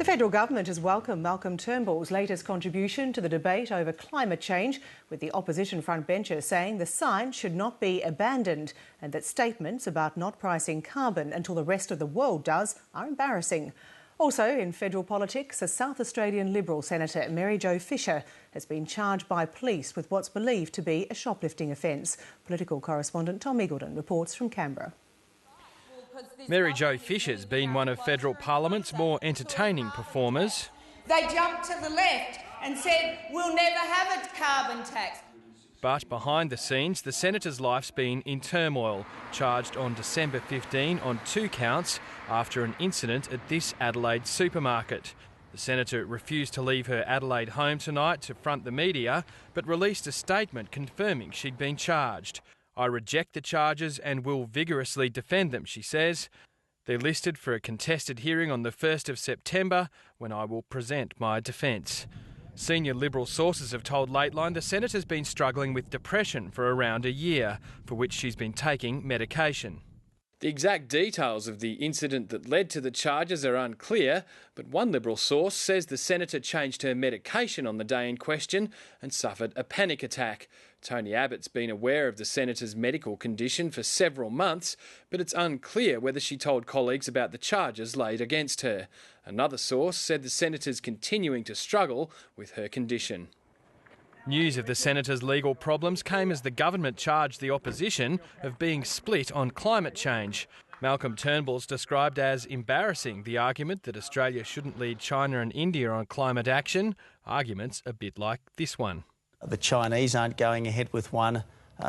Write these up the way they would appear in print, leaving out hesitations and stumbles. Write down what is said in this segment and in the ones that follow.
The federal government has welcomed Malcolm Turnbull's latest contribution to the debate over climate change, with the opposition frontbencher saying the science should not be abandoned and that statements about not pricing carbon until the rest of the world does are embarrassing. Also in federal politics, a South Australian Liberal Senator, Mary Jo Fisher, has been charged by police with what's believed to be a shoplifting offence. Political correspondent Tom Eagleton reports from Canberra. Mary Jo Fisher's been one of federal Parliament's more entertaining performers. They jumped to the left and said, we'll never have a carbon tax. But behind the scenes, the senator's life's been in turmoil, charged on December 15 on 2 counts after an incident at this Adelaide supermarket. The senator refused to leave her Adelaide home tonight to front the media, but released a statement confirming she'd been charged. "I reject the charges and will vigorously defend them," she says. They're listed for a contested hearing on the 1st of September, when I will present my defence. Senior Liberal sources have told Lateline the senator's been struggling with depression for around a year, for which she's been taking medication. The exact details of the incident that led to the charges are unclear, but one Liberal source says the senator changed her medication on the day in question and suffered a panic attack. Tony Abbott's been aware of the senator's medical condition for several months, but it's unclear whether she told colleagues about the charges laid against her. Another source said the senator's continuing to struggle with her condition. News of the senator's legal problems came as the government charged the opposition of being split on climate change. Malcolm Turnbull's described as embarrassing the argument that Australia shouldn't lead China and India on climate action, arguments a bit like this one. The Chinese aren't going ahead with one,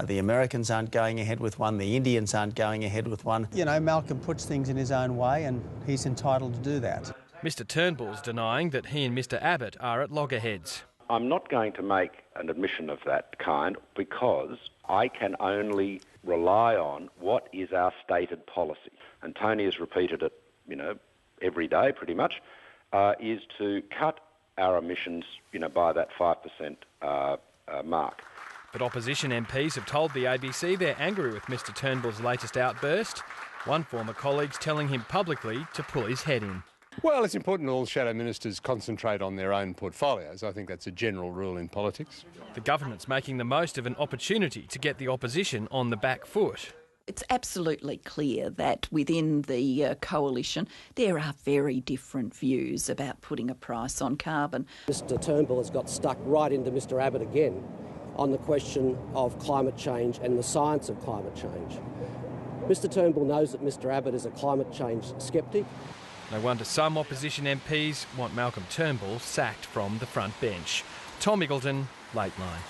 the Americans aren't going ahead with one, the Indians aren't going ahead with one. You know, Malcolm puts things in his own way and he's entitled to do that. Mr Turnbull's denying that he and Mr Abbott are at loggerheads. I'm not going to make an admission of that kind because I can only rely on what is our stated policy. And Tony has repeated it, every day pretty much, is to cut our emissions, by that 5% mark. But opposition MPs have told the ABC they're angry with Mr Turnbull's latest outburst. One former colleague's telling him publicly to pull his head in. Well, it's important all shadow ministers concentrate on their own portfolios. I think that's a general rule in politics. The government's making the most of an opportunity to get the opposition on the back foot. It's absolutely clear that within the coalition there are very different views about putting a price on carbon. Mr Turnbull has got stuck right into Mr Abbott again on the question of climate change and the science of climate change. Mr Turnbull knows that Mr Abbott is a climate change sceptic. No wonder some opposition MPs want Malcolm Turnbull sacked from the front bench. Tom Eagleton, Lateline.